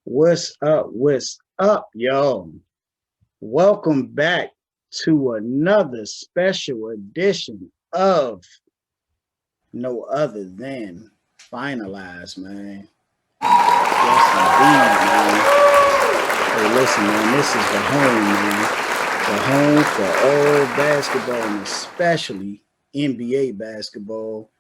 What's up? What's up, y'all? Welcome back to another special edition of no other than Finalize, man. Yes, indeed, man. Hey, listen, man, this is the home, man. The home for all basketball and especially NBA basketball.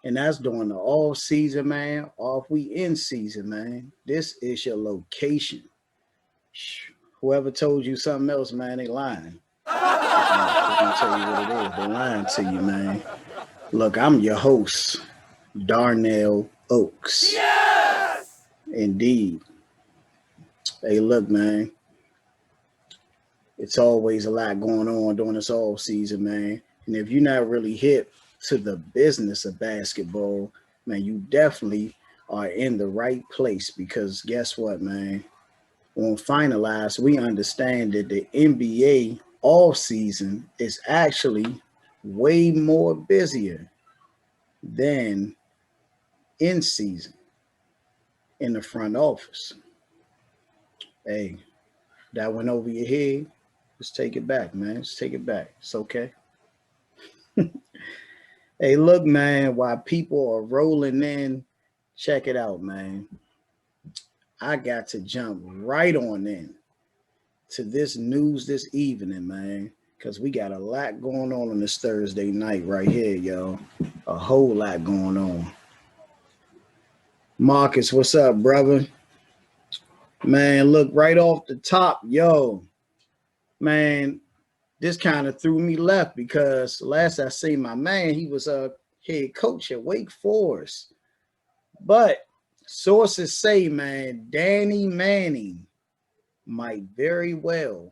And that's during the off season, man. Off we in season, man. This is your location. Whoever told you something else, man, they lying. Just gonna tell you what it is. They lying to you, man. Look, I'm your host, Darnell Oaks. Indeed. Hey, look, man. It's always a lot going on during this off season, man. And if you're not really hip to the business of basketball, man, you definitely are in the right place because guess what, man? On Finalize, we understand that the NBA all season is actually way more busier than in season in the front office. Hey, that went over your head. Let's take it back, man. Let's take it back. It's okay. Hey, look, man, while people are rolling in, check it out, man. I got to jump right on in to this news this evening, man, because we got a lot going on this Thursday night right here, y'all. A whole lot going on. Marcus, what's up, brother? Man, look right off the top, yo, man. This kind of threw me left because last I see my man, he was a head coach at Wake Forest. But sources say, man, Danny Manning might very well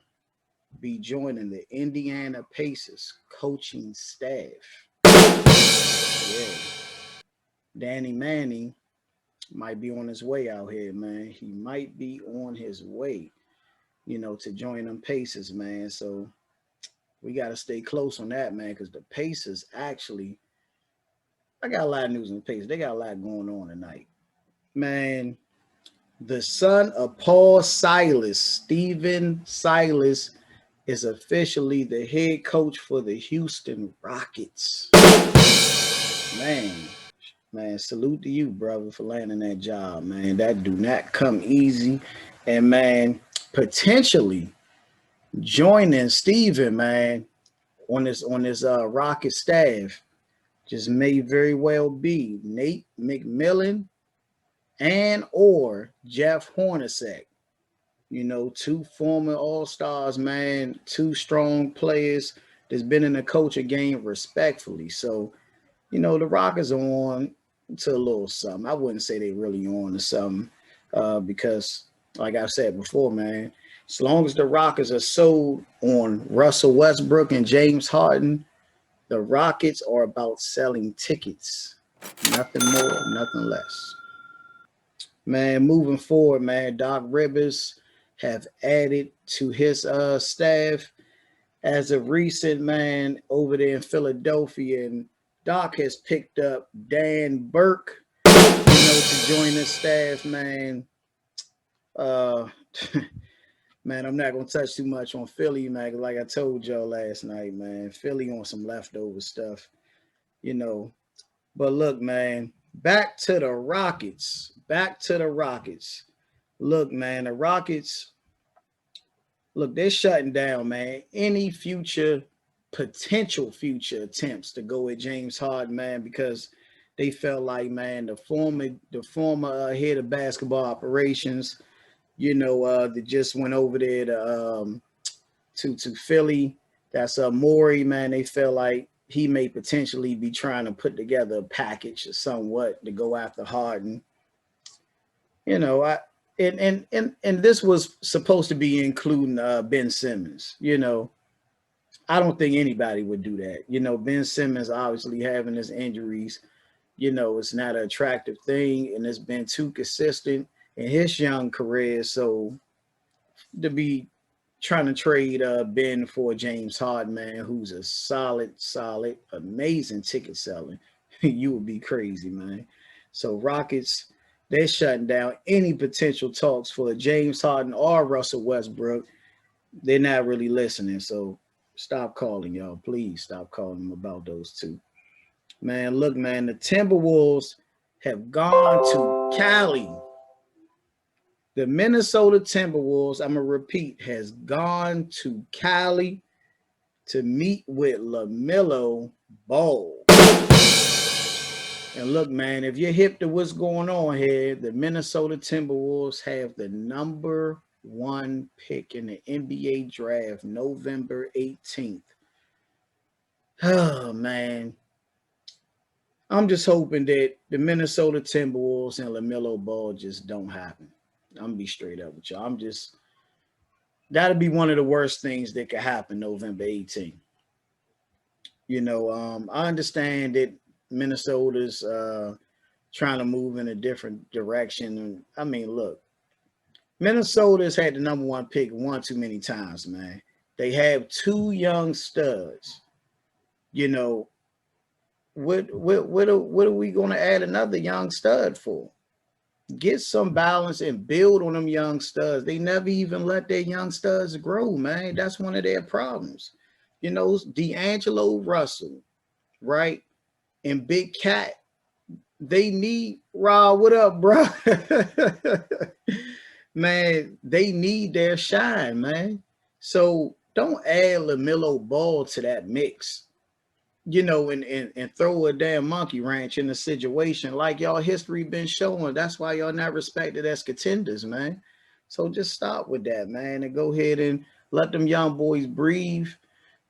be joining the Indiana Pacers coaching staff. Yeah, Danny Manning might be on his way out here, man. He might be on his way, to join them Pacers, man. So we got to stay close on that, man, because the Pacers actually, I got a lot of news on the Pacers. They got a lot going on tonight. Man, the son of Paul Silas, Stephen Silas, is officially the head coach for the Houston Rockets. Man, man, salute to you, brother, for landing that job, man. That do not come easy. And man, potentially joining Steven, man, on this Rocket staff just may very well be Nate McMillan and or Jeff Hornacek. Two former All Stars, man, two strong players that's been in the coaching game respectfully. So, the Rockets are on to a little something. I wouldn't say they really on to something because, like I said before, man, as long as the Rockets are sold on Russell Westbrook and James Harden, the Rockets are about selling tickets. Nothing more, nothing less. Man, moving forward, man, Doc Rivers have added to his staff as of recent, man, over there in Philadelphia. And Doc has picked up Dan Burke, to join his staff, man. Uh, man, I'm not gonna touch too much on Philly, man. 'Cause like I told y'all last night, man, Philly on some leftover stuff, you know. But look, man, back to the Rockets. Back to the Rockets. Look, man, the Rockets. Look, they're shutting down, man. Any potential future attempts to go with James Harden, man, because they felt like, man, the former head of basketball operations, that just went over there to Philly. That's Maury, man. They felt like he may potentially be trying to put together a package or somewhat to go after Harden. I and this was supposed to be including Ben Simmons. I don't think anybody would do that. Ben Simmons obviously having his injuries. It's not an attractive thing, and it's been too consistent in his young career. So to be trying to trade Ben for James Harden, man, who's a solid, amazing ticket selling, you would be crazy, man. So Rockets, They're shutting down any potential talks for James Harden or Russell Westbrook. They're not really listening. So stop calling, y'all. Please stop calling them about those two. Man, look, man, the Timberwolves have gone to Cali. The Minnesota Timberwolves, I'm going to repeat, has gone to Cali to meet with LaMelo Ball. And look, man, if you're hip to what's going on here, the Minnesota Timberwolves have the number 1 pick in the NBA draft, November 18th. Oh, man. I'm just hoping that the Minnesota Timberwolves and LaMelo Ball just don't happen. I'm going to be straight up with y'all. That'll be one of the worst things that could happen November 18th. I understand that Minnesota's trying to move in a different direction. And I mean, look, Minnesota's had the number 1 pick one too many times, man. They have 2 young studs. What are we going to add another young stud for? Get some balance and build on them young studs. They never even let their young studs grow, man. That's one of their problems. D'Angelo Russell, right? And Big Cat, they need Rob. What up, bro? Man, they need their shine, man. So don't add LaMelo Ball to that mix, and throw a damn monkey wrench in the situation like y'all history been showing. That's why y'all not respected as contenders, man. So just stop with that, man, and go ahead and let them young boys breathe.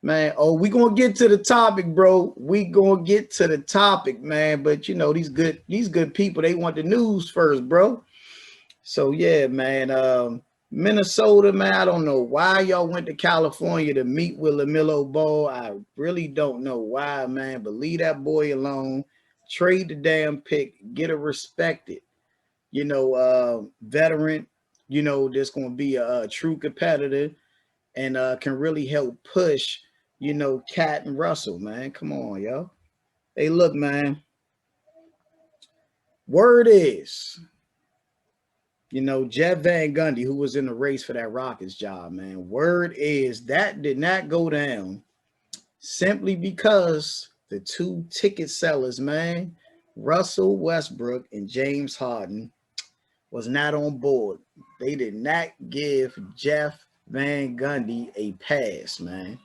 Man, we gonna get to the topic, bro. We gonna get to the topic, man. But these good people, they want the news first, bro. So yeah, man. Minnesota, man. I don't know why y'all went to California to meet with LaMelo Ball. I really don't know why, man. But leave that boy alone. Trade the damn pick. Get a respected, veteran. That's gonna be a true competitor and can really help push. Cat and Russell, man. Come on, yo. Hey, look, man. Word is, Jeff Van Gundy, who was in the race for that Rockets job, man. Word is that did not go down simply because the 2 ticket sellers, man, Russell Westbrook and James Harden, was not on board. They did not give Jeff Van Gundy a pass, man.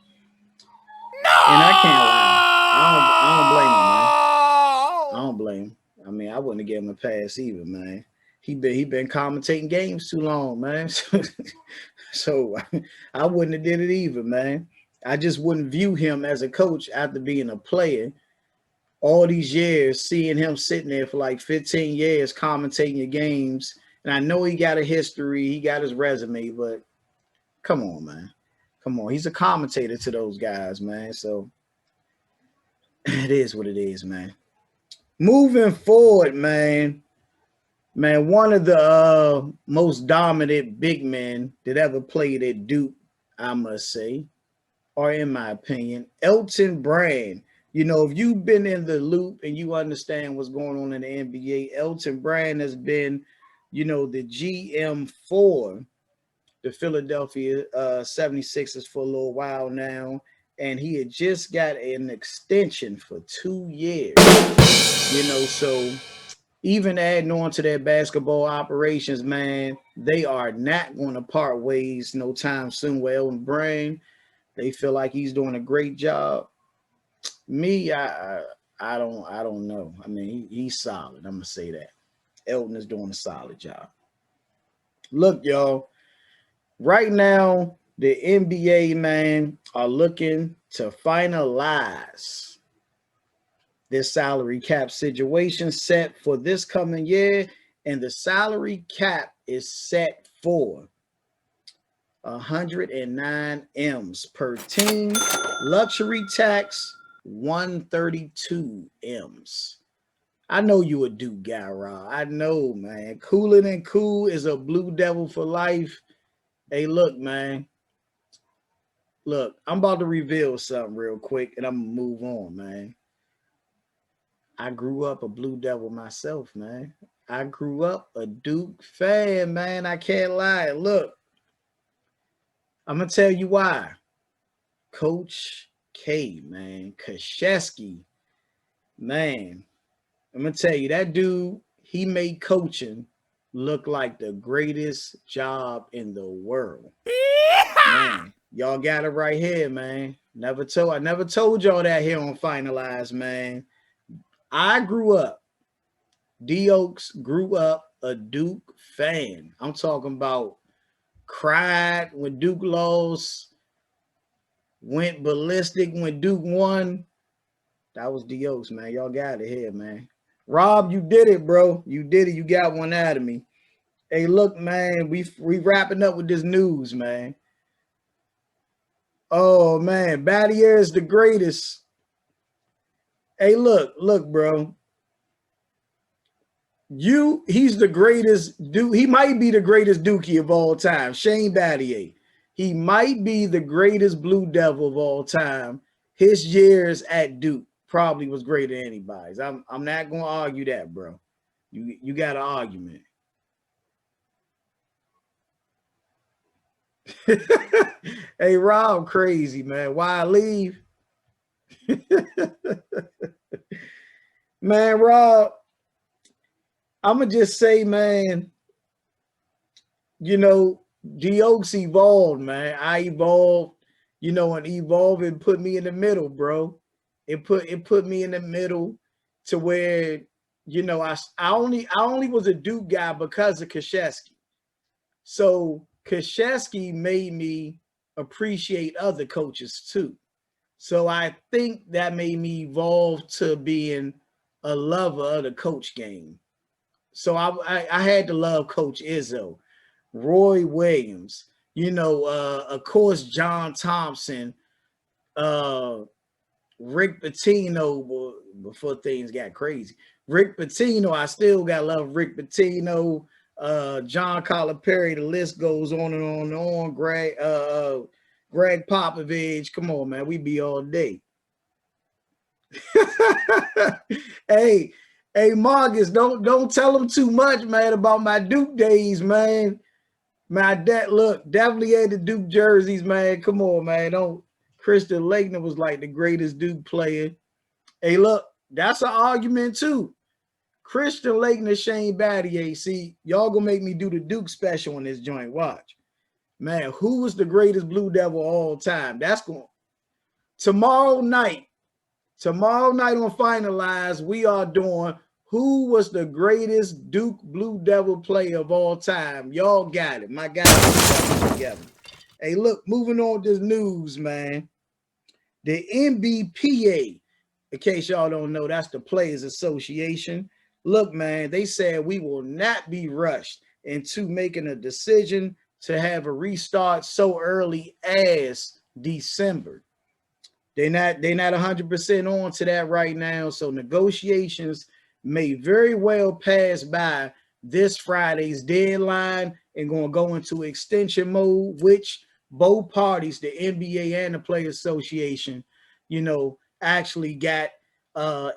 And I can't lie. I don't blame him, man. I mean, I wouldn't have given him a pass either, man. He been commentating games too long, man. So I wouldn't have did it either, man. I just wouldn't view him as a coach after being a player all these years, seeing him sitting there for like 15 years commentating your games. And I know he got a history, he got his resume, but come on, man. Come on. He's a commentator to those guys, man. So it is what it is, man. Moving forward, man. Man, one of the most dominant big men that ever played at Duke, I must say, or in my opinion, Elton Brand. If you've been in the loop and you understand what's going on in the NBA, Elton Brand has been, the GM for the Philadelphia 76ers for a little while now. And he had just got an extension for 2 years. So even adding on to their basketball operations, man, they are not going to part ways no time soon with Elton Brand. They feel like he's doing a great job. Me, I don't know. I mean, he's solid. I'm gonna say that. Elton is doing a solid job. Look, y'all. Right now, the NBA, man, are looking to finalize this salary cap situation set for this coming year, and the salary cap is set for 109 M's per team. Luxury tax 132 M's. I know you a Duke guy, Rob. I know, man. Cooler than cool is a Blue Devil for life. Hey, look, man. Look, I'm about to reveal something real quick, and I'm gonna move on, man. I grew up a Blue Devil myself, man. I grew up a Duke fan, man. I can't lie. Look, I'm gonna tell you why. Coach K, man, Krzyzewski, man. I'm gonna tell you that dude. He made coaching look like the greatest job in the world, man. Y'all got it right here, man. I never told y'all that here on Finalize, man. I grew up. D Oaks grew up a Duke fan. I'm talking about cried when Duke lost, went ballistic when Duke won. That was D Oaks, man. Y'all got it here, man. Rob, you did it, bro. You did it. You got one out of me. Hey, look, man, we wrapping up with this news, man. Oh man, Battier is the greatest. Hey, look, bro. He's the greatest Duke. He might be the greatest Dookie of all time. Shane Battier. He might be the greatest Blue Devil of all time. His years at Duke probably was greater than anybody's. I'm not gonna argue that, bro. You got an argument. Hey, Rob, crazy, man. Why leave? Man, Rob, I'm going to just say, man, you know, D Oaks evolved, man. I evolved, you know, and evolving put me in the middle, bro. It put me in the middle to where, you know, I only was a Duke guy because of Krzyzewski. So Krzyzewski made me appreciate other coaches too. So I think that made me evolve to being a lover of the coach game. So I had to love Coach Izzo, Roy Williams, you know, of course, John Thompson, uh, Rick Pitino, before things got crazy. Rick Pitino, I still got love Rick Pitino, John Calipari, the list goes on and on and on. Greg Popovich, come on, man, we be all day. hey, Marcus, don't tell them too much, man, about my Duke days, man. My dad, look, definitely had the Duke jerseys, man. Come on, man. Don't Christian Laettner was like the greatest Duke player. Hey, look, that's an argument too. Christian Laettner, Shane Battier. See, y'all gonna make me do the Duke special on this joint. Watch. Man, who was the greatest Blue Devil all time? That's going tomorrow night on Finalize, we are doing who was the greatest Duke Blue Devil player of all time. Y'all got it. My guys together. Hey, look, moving on to this news, man. The NBPA, in case y'all don't know, that's the Players Association. Look, man, they said we will not be rushed into making a decision to have a restart so early as December. They're not 100% on to that right now. So negotiations may very well pass by this Friday's deadline and going to go into extension mode, which both parties, the NBA and the Players Association, you know, actually got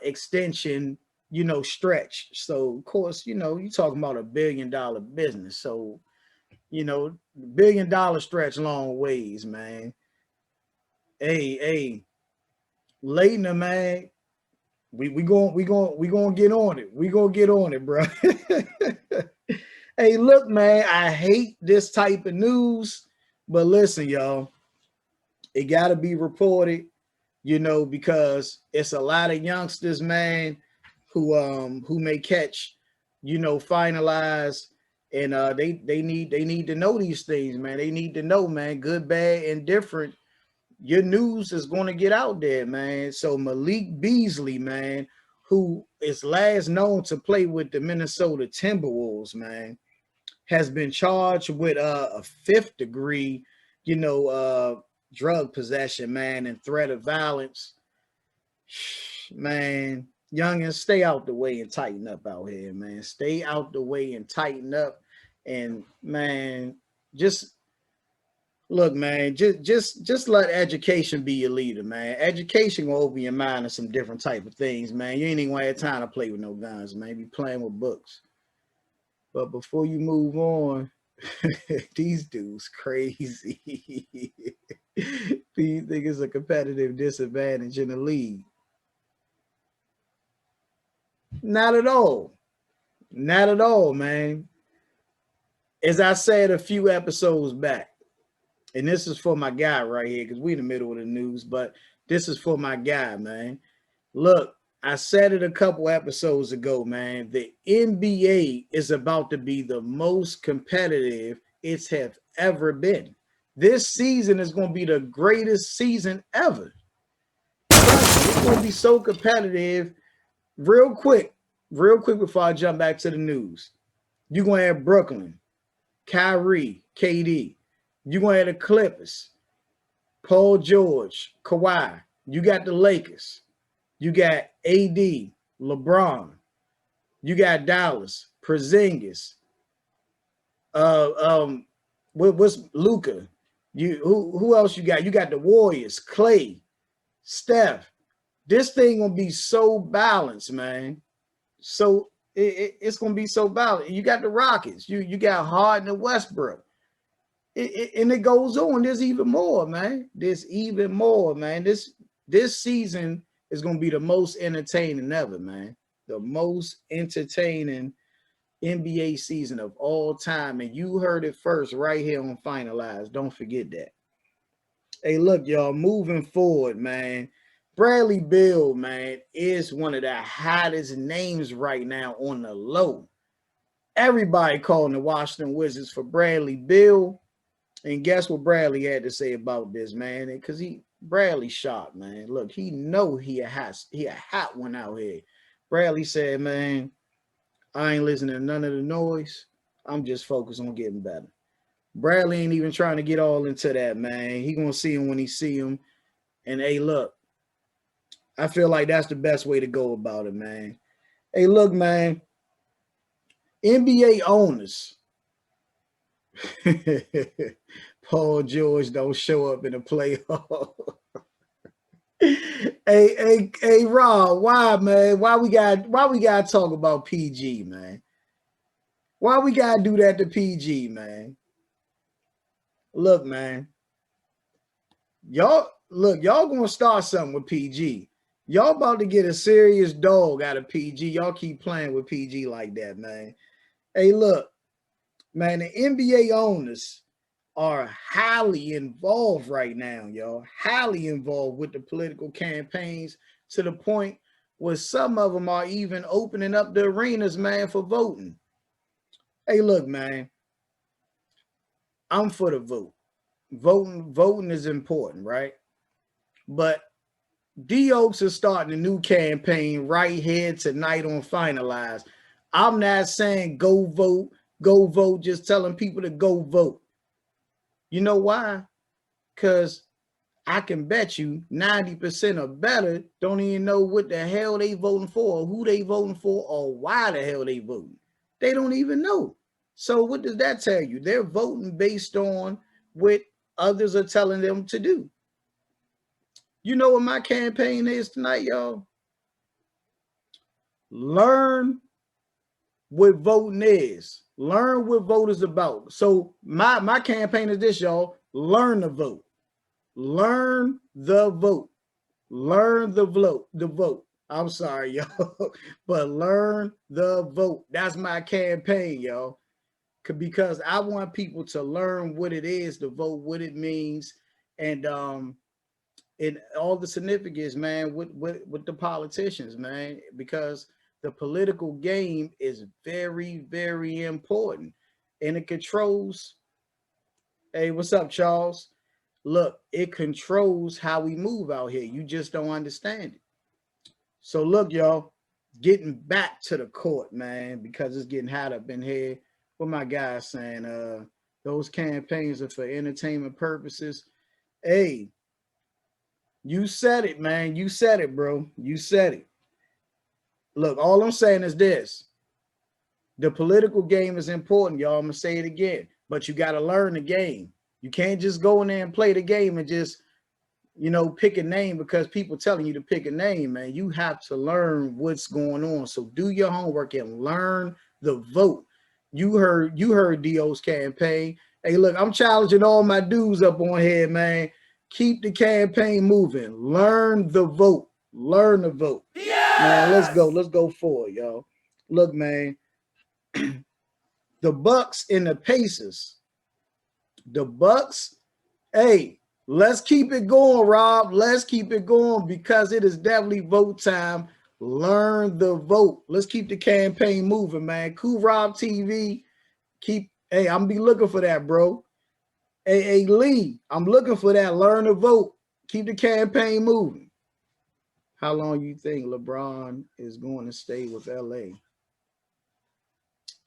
extension, you know, stretch. So of course, you know, you're talking about $1 billion business. So, you know, $1 billion stretch long ways, man. Hey, Laettner, man, we gonna get on it. We gonna get on it, bro. Hey, look, man, I hate this type of news, but listen, y'all, it gotta be reported, you know, because it's a lot of youngsters, man, who may catch, you know, Finalize, and they need to know these things, man. They need to know, man, good, bad, and different. Your news is going to get out there, man. So Malik Beasley, man, who is last known to play with the Minnesota Timberwolves, man, has been charged with a 5th degree, you know, drug possession, man, and threat of violence. Man, youngins, stay out the way and tighten up out here, man. Stay out the way and tighten up. And, man, just look, man, just let education be your leader, man. Education will open your mind to some different type of things, man. You ain't even gonna have time to play with no guns, man. Be playing with books. But before you move on, these dudes crazy. Do you think it's a competitive disadvantage in the league? Not at all. Not at all, man. As I said a few episodes back, and this is for my guy right here, because we in the middle of the news, but this is for my guy, man. Look, I said it a couple episodes ago, man. The NBA is about to be the most competitive it's have ever been. This season is going to be the greatest season ever. It's going to be so competitive. Real quick before I jump back to the news. You're going to have Brooklyn, Kyrie, KD. You're going to have the Clippers, Paul George, Kawhi. You got the Lakers. You got AD, LeBron. You got Dallas, Porzingis. What's Luka? Who else you got? You got the Warriors, Clay, Steph. This thing gonna be so balanced, man. So it's gonna be so balanced. You got the Rockets. You got Harden and Westbrook. And it goes on. There's even more, man. There's even more, man. This season is going to be the most entertaining ever, man. The most entertaining NBA season of all time. And you heard it first right here on Finalize. Don't forget that. Hey, look, y'all, moving forward, man. Bradley Beal, man, is one of the hottest names right now on the low. Everybody calling the Washington Wizards for Bradley Beal. And guess what Bradley had to say about this, man? Because Bradley shot, man. Look, he know he a hot one out here. Bradley said, man, I ain't listening to none of the noise. I'm just focused on getting better. Bradley ain't even trying to get all into that, man. He gonna see him when he see him. And hey, look, I feel like that's the best way to go about it, man. Hey, look, man. NBA owners. Paul George don't show up in the playoff. hey, Rob, why, man? Why we gotta talk about PG, man? Why we gotta do that to PG, man? Look, man. Y'all gonna start something with PG. Y'all about to get a serious dog out of PG. Y'all keep playing with PG like that, man. Hey, look, man, the NBA owners are highly involved right now, y'all. Highly involved with the political campaigns to the point where some of them are even opening up the arenas, man, for voting. Hey, look, man. I'm for the vote. Voting is important, right? But D Oaks is starting a new campaign right here tonight on Finalize. I'm not saying go vote, just telling people to go vote. You know why? Because I can bet you 90% or better don't even know what the hell they voting for, or who they voting for, or why the hell they voting. They don't even know. So what does that tell you? They're voting based on what others are telling them to do. You know what my campaign is tonight, y'all? Learn what voting is. Learn what vote is about. So my campaign is this, y'all. Learn the vote. Learn the vote. Learn the vote. I'm sorry, y'all. But learn the vote. That's my campaign, y'all. Because I want people to learn what it is to vote, what it means, and all the significance, man, with the politicians, man, because the political game is very, very important. And it controls, hey, what's up, Charles? Look, it controls how we move out here. You just don't understand it. So look, y'all, getting back to the court, man, because it's getting hot up in here. What my guys saying, those campaigns are for entertainment purposes. Hey, you said it, man. You said it, bro. You said it. Look, all I'm saying is this. The political game is important, y'all. I'm going to say it again. But you got to learn the game. You can't just go in there and play the game and just, pick a name because people telling you to pick a name, man. You have to learn what's going on. So do your homework and learn the vote. You heard Dio's campaign. Hey, look, I'm challenging all my dudes up on here, man. Keep the campaign moving. Learn the vote. Learn the vote. Yes! Man, let's go. Let's go forward, y'all. Look, man, the Bucks and the Pacers. The Bucks, hey, let's keep it going, Rob. Let's keep it going because it is definitely vote time. Learn the vote. Let's keep the campaign moving, man. Cool Rob TV. Hey, I'm be looking for that, bro. Hey, Lee, I'm looking for that. Learn the vote. Keep the campaign moving. How long you think LeBron is going to stay with LA?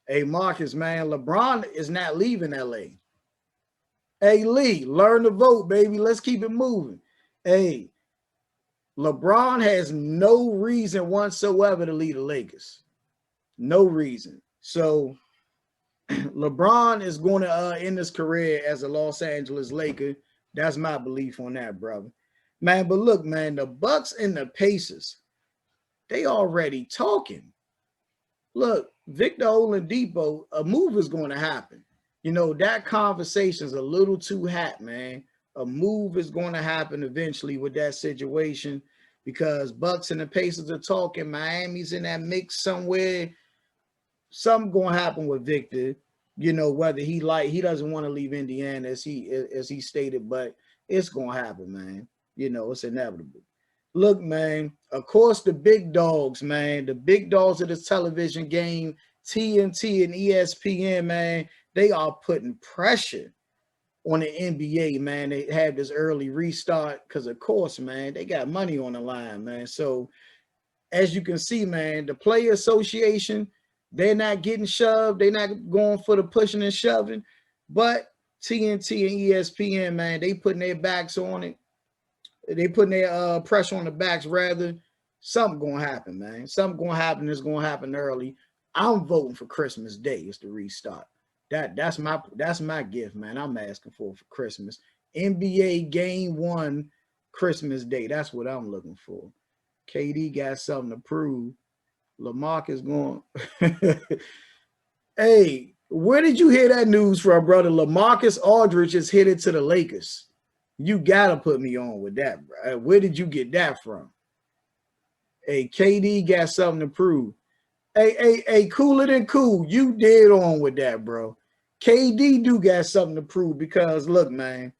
Hey, Marcus, man, LeBron is not leaving LA. Hey, Lee, learn the vote, baby. Let's keep it moving. Hey, LeBron has no reason whatsoever to leave the Lakers. No reason. So LeBron is going to end his career as a Los Angeles Laker. That's my belief on that, brother. Man, but look, man, the Bucks and the Pacers, they already talking. Look, Victor Oladipo, a move is going to happen. You know, that conversation's a little too hot, man. A move is going to happen eventually with that situation because Bucks and the Pacers are talking. Miami's in that mix somewhere. Something going to happen with Victor. You know, whether he doesn't want to leave Indiana as he stated, but it's going to happen, man. You know, it's inevitable. Look, man, of course, the big dogs, man, the big dogs of this television game, TNT and ESPN, man, they are putting pressure on the NBA, man. They have this early restart because, of course, man, they got money on the line, man. So, as you can see, man, the Player Association, they're not getting shoved. They're not going for the pushing and shoving. But TNT and ESPN, man, they putting their backs on it. They putting their pressure on the backs, rather. Something going to happen, man. Something going to happen. It's going to happen early. I'm voting for Christmas Day is the restart. That's my gift, man. I'm asking for Christmas. NBA Game 1 Christmas Day. That's what I'm looking for. KD got something to prove. LaMarcus going. Hey, where did you hear that news from, brother? LaMarcus Aldridge is headed to the Lakers. You gotta put me on with that, bro. Where did you get that from? Hey, KD got something to prove. Hey, cooler than cool. You dead on with that, bro. KD do got something to prove because look, man.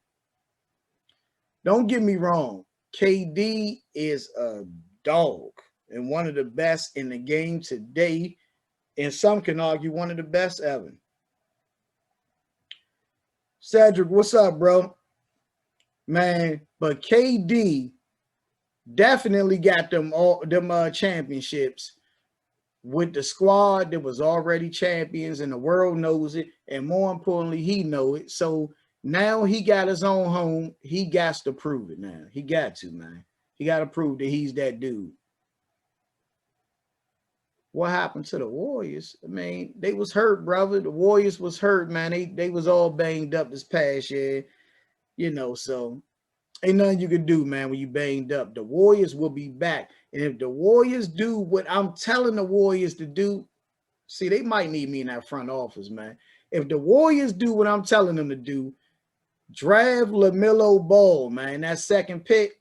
Don't get me wrong. KD is a dog and one of the best in the game today. And some can argue one of the best ever. Cedric, what's up, bro? Man, but KD definitely got them championships with the squad that was already champions, and the world knows it, and more importantly, he know it. So now he got his own home. He got to prove it now. He got to, man. He got to prove that he's that dude. What happened to the Warriors? I mean, they was hurt, brother. The Warriors was hurt, man. They was all banged up this past year, you know, so ain't nothing you can do, man, when you banged up. The Warriors will be back. And if the Warriors do what I'm telling the Warriors to do, see, they might need me in that front office, man. If the Warriors do what I'm telling them to do, draft LaMelo Ball, man, that second pick,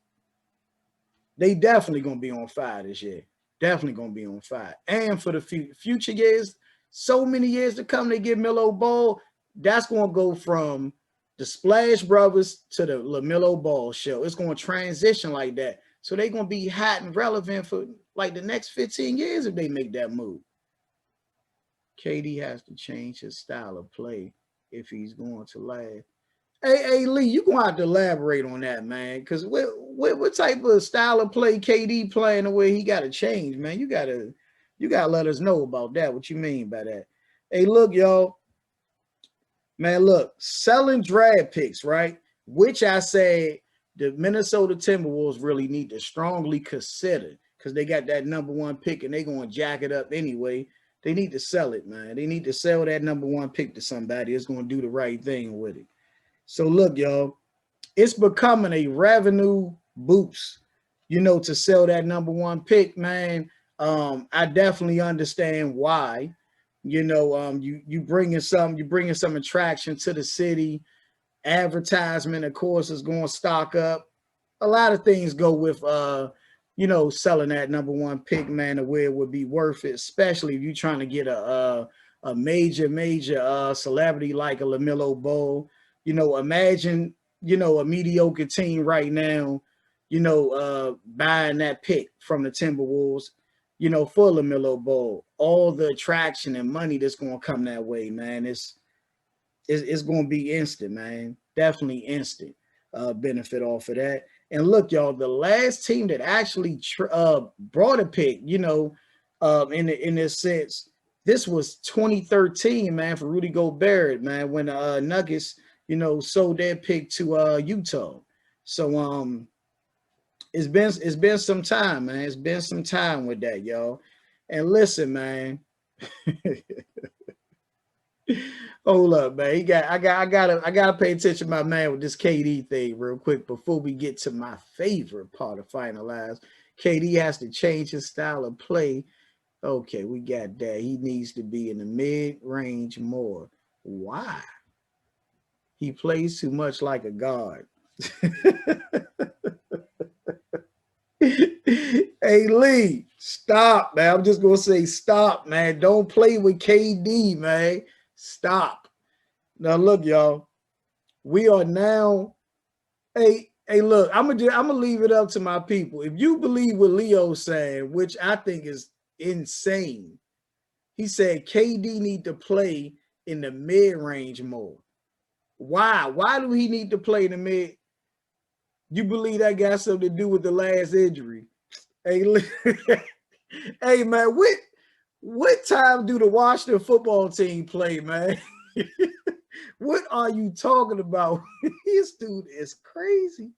they definitely going to be on fire this year. Definitely going to be on fire. And for the future years, so many years to come, they get Melo Ball, that's going to go from the Splash Brothers to the LaMelo Ball show. It's going to transition like that. So they're going to be hot and relevant for like the next 15 years if they make that move. KD has to change his style of play if he's going to last. Hey, Lee, you're going to have to elaborate on that, man, because what type of style of play KD playing the way he got to change, man? You got to let us know about that, what you mean by that. Hey, look, y'all. Man, look, selling draft picks, right? Which I say the Minnesota Timberwolves really need to strongly consider because they got that #1 pick and they're going to jack it up anyway. They need to sell it, man. They need to sell that #1 pick to somebody that's going to do the right thing with it. So, look, y'all, it's becoming a revenue boost, you know, to sell that #1 pick, man. I definitely understand why. You know, you bringing some attraction to the city. Advertisement, of course, is going to stock up. A lot of things go with you know, selling that number one pick, man, to where it would be worth it, especially if you're trying to get a major celebrity like a LaMelo Ball. You know, imagine, you know, a mediocre team right now, you know, buying that pick from the Timberwolves, you know, for LaMelo Ball. All the attraction and money that's going to come that way, man. It's going to be instant, man. Definitely instant benefit off of that. And look, y'all, the last team that actually brought a pick, you know, in this sense, this was 2013, man, for Rudy Gobert, man, when Nuggets, you know, sold their pick to Utah. So it's been some time, man. It's been some time with that, y'all. And listen, man. Hold up, man. I gotta pay attention to my man with this KD thing real quick before we get to my favorite part of Finalize. KD has to change his style of play. Okay, we got that. He needs to be in the mid-range more. Why? He plays too much like a guard. Hey Lee, stop, man. I'm just gonna say stop, man. Don't play with KD, man. Stop. Now look, y'all. We are now. Hey, look. I'm gonna leave it up to my people. If you believe what Leo's saying, which I think is insane, he said KD need to play in the mid-range more. Why? Why do he need to play in the mid? You believe that got something to do with the last injury? Hey, hey, man, what time do the Washington football team play, man? What are you talking about? This dude is crazy.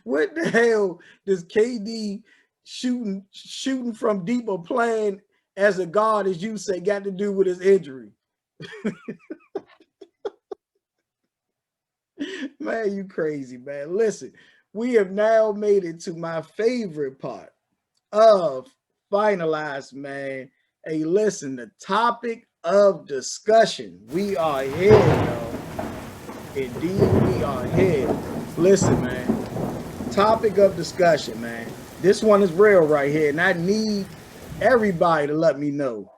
What the hell does KD shooting from deep or playing as a guard, as you say, got to do with his injury? Man, you crazy, man. Listen, we have now made it to my favorite part of Finalize, man. Hey, listen, the topic of discussion. We are here, y'all. Indeed, we are here. Listen, man. Topic of discussion, man. This one is real right here, and I need everybody to let me know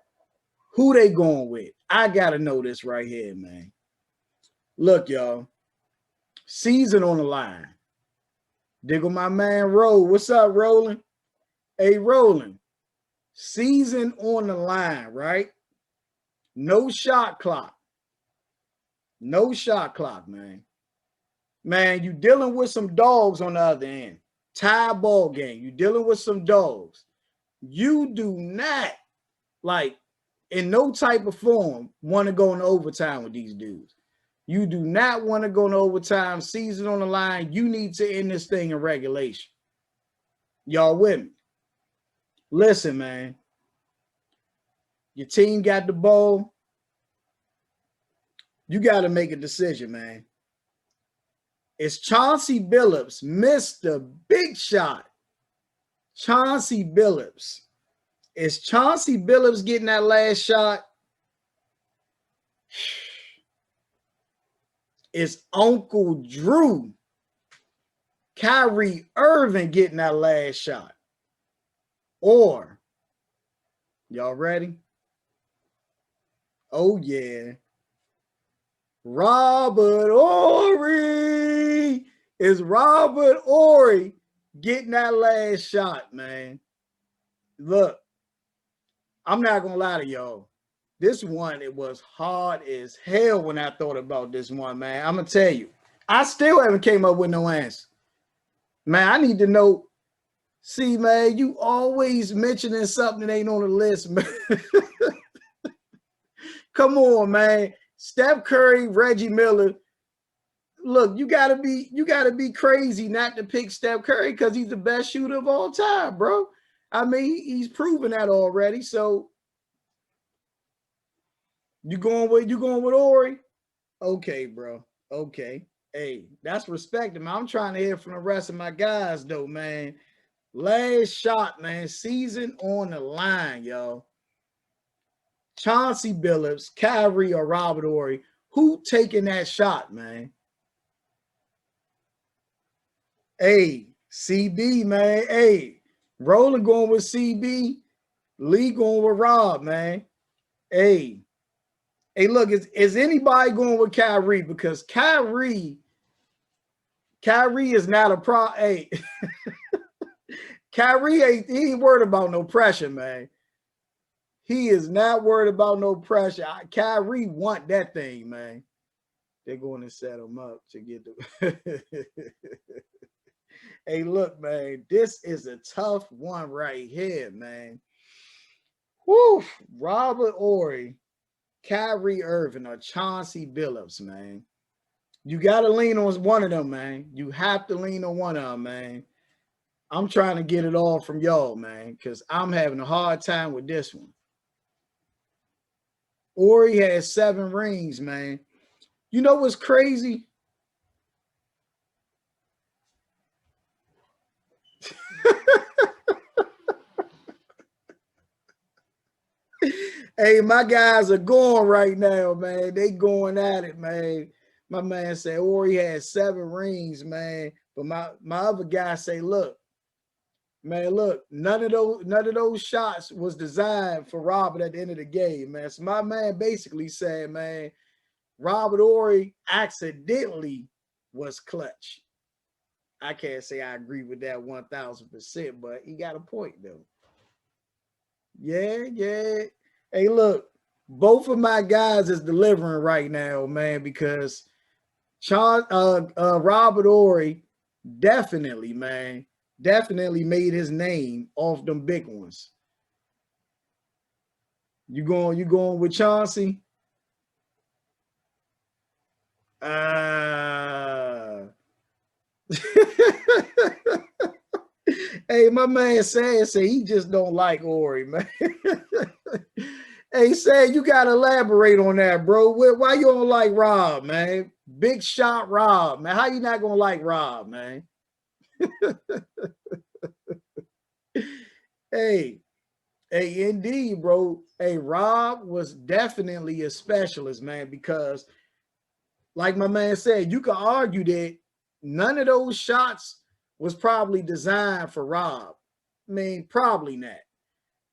who they going with. I got to know this right here, man. Look, y'all. Season on the line. Diggle my man Roll. What's up, Roland? Hey, Roland. Season on the line, right? No shot clock. No shot clock, man. Man, you dealing with some dogs on the other end. Tie ball game. You dealing with some dogs. You do not, like, in no type of form, want to go into overtime with these dudes. You do not want to go into overtime, season on the line. You need to end this thing in regulation. Y'all with me? Listen, man. Your team got the ball. You got to make a decision, man. It's Chauncey Billups missed the big shot. Chauncey Billups. Is Chauncey Billups getting that last shot? It's Uncle Drew, Kyrie Irving getting that last shot? Or, y'all ready? Oh, yeah. Robert Horry. Is Robert Horry getting that last shot, man? Look, I'm not going to lie to y'all. This one, it was hard as hell when I thought about this one, man. I'm going to tell you. I still haven't came up with no answer. Man, I need to know. See, man, you always mentioning something that ain't on the list, man. Come on, man. Steph Curry, Reggie Miller. Look, you gotta be crazy not to pick Steph Curry because he's the best shooter of all time, bro. I mean, he's proven that already. So you going with Horry? Okay, bro. Okay. Hey, that's respect him. I'm trying to hear from the rest of my guys, though, man. Last shot, man. Season on the line, yo. Chauncey Billups, Kyrie, or Robert Horry. Who taking that shot, man? Hey, CB, man. Hey, Roland going with CB. Lee going with Rob, man. Hey, look, is anybody going with Kyrie? Because Kyrie is not a pro. Hey, Kyrie he ain't worried about no pressure, man. He is not worried about no pressure. Kyrie want that thing, man. They're going to set him up to get the. Hey, look, man, this is a tough one right here, man. Woo, Robert Horry, Kyrie Irving, or Chauncey Billups, man. You got to lean on one of them, man. You have to lean on one of them, man. I'm trying to get it all from y'all, man, because I'm having a hard time with this one. Horry has 7 rings, man. You know what's crazy? Hey, my guys are going right now, man. They going at it, man. My man said Horry has 7 rings, man. But my other guy say, look, man, look, none of those shots was designed for Robert at the end of the game, man. So my man basically said, man, Robert Horry accidentally was clutch. I can't say I agree with that 1,000%, but he got a point though. Yeah. Hey, look, both of my guys is delivering right now, man, because Robert Horry definitely, man, definitely made his name off them big ones. You going with Chauncey? Hey, my man say he just don't like Horry, man. Hey, say you gotta elaborate on that, bro. Why you don't like Rob, man? Big shot Rob, man. How you not gonna like Rob, man? Hey, indeed, bro. Hey, Rob was definitely a specialist, man, because like my man said, you could argue that none of those shots was probably designed for Rob. I mean, probably not.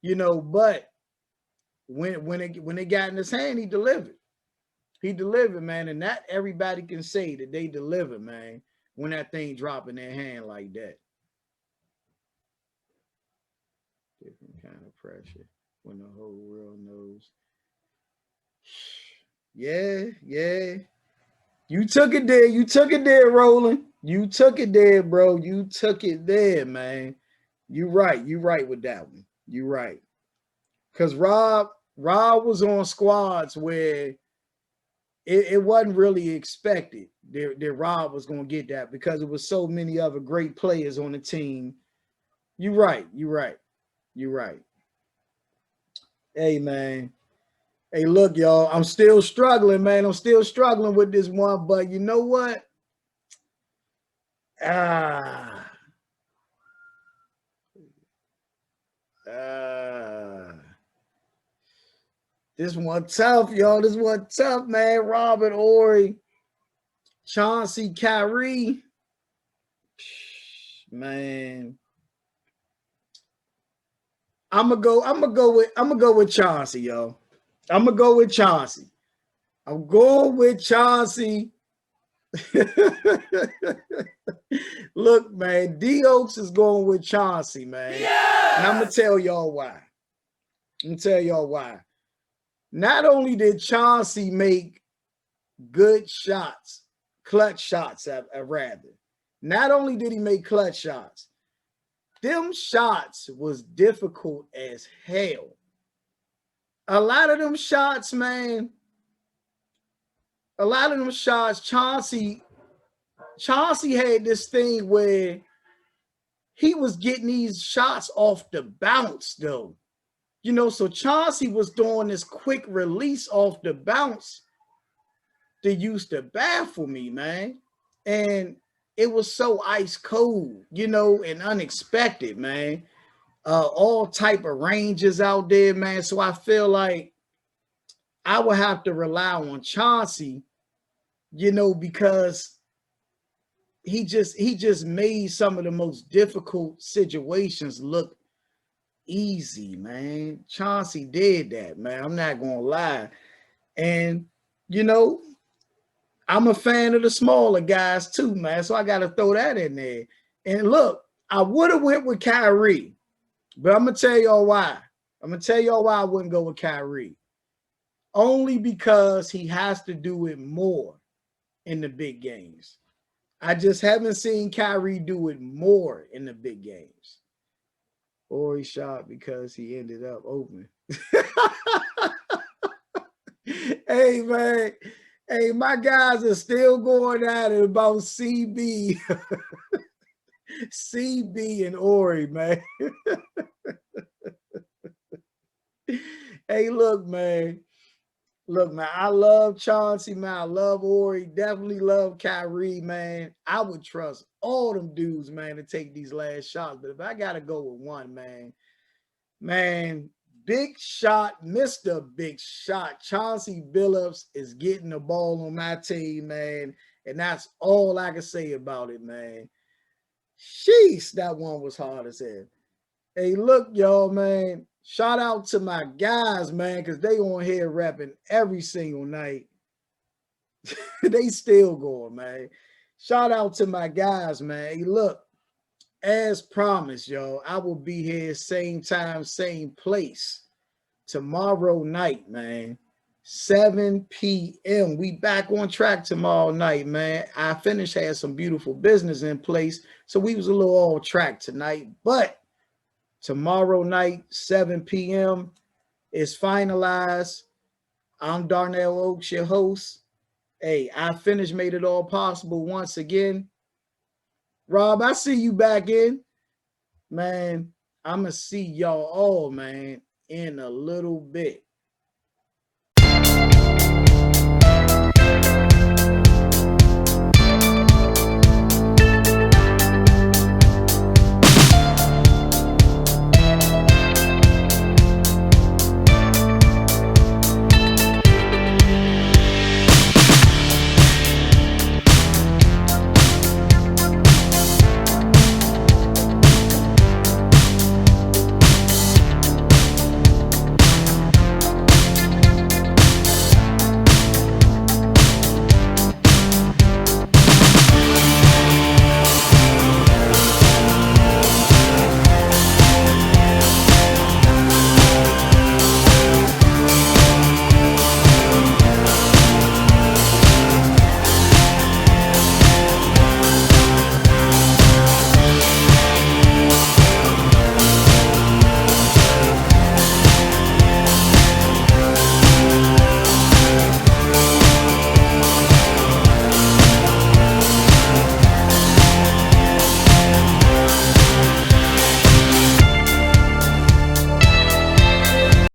But when it got in his hand, he delivered. He delivered, man, and not everybody can say that they deliver, man, when that thing drop in their hand like that. Different kind of pressure when the whole world knows. Yeah. You took it there, Roland. You took it there, bro. You took it there, man. You right with that one. You right. Because Rob was on squads where it wasn't really expected that Rob was going to get that because it was so many other great players on the team. You right. Hey, man. Hey, look, y'all. I'm still struggling, man. I'm still struggling with this one, but you know what? This one tough, y'all. This one tough, man. Robert Horry, Chauncey, Kyrie. Man. I'm gonna go with Chauncey, yo. I'm gonna go with Chauncey. I'm going with Chauncey. Look, man, D Oaks is going with Chauncey, man. Yes! And I'm gonna tell y'all why. Not only did Chauncey make good shots, clutch shots, rather. Not only did he make clutch shots, them shots was difficult as hell. A lot of them shots, man. Chauncey had this thing where he was getting these shots off the bounce, though. So Chauncey was doing this quick release off the bounce that used to baffle me, man. And it was so ice cold, you know, and unexpected, man. All type of ranges out there, man. So I feel like I would have to rely on Chauncey, you know, because he just made some of the most difficult situations look easy, man. Chauncey did that, man. I'm not gonna lie. And you know, I'm a fan of the smaller guys too, man. So I gotta throw that in there. And look, I would have went with Kyrie, but I'm gonna tell y'all why. I'm gonna tell y'all why I wouldn't go with Kyrie. Only because he has to do it more in the big games. I just haven't seen Kyrie do it more in the big games. Or he shot because he ended up open. Hey, man. Hey, my guys are still going at it about CB. CB and Horry, man. Hey, look, man. Look, man, I love Chauncey, man. I love Horry. Definitely love Kyrie, man. I would trust all them dudes, man, to take these last shots. But if I got to go with one, man, big shot, Mr. Big Shot. Chauncey Billups is getting the ball on my team, man. And that's all I can say about it, man. Sheesh, that one was hard as hell. Hey, look, y'all, man. Shout out to my guys, man, because they on here rapping every single night. They still going, man. Shout out to my guys, man. Hey, look, as promised, y'all, I will be here same time, same place tomorrow night, man. 7 p.m. We back on track tomorrow night, man. I finished, had some beautiful business in place, so we was a little off track tonight, but tomorrow night, 7 p.m. is finalized. I'm Darnell Oaks, your host. Hey, I finished, made it all possible once again. Rob, I see you back in. Man, I'm going to see y'all all, man, in a little bit.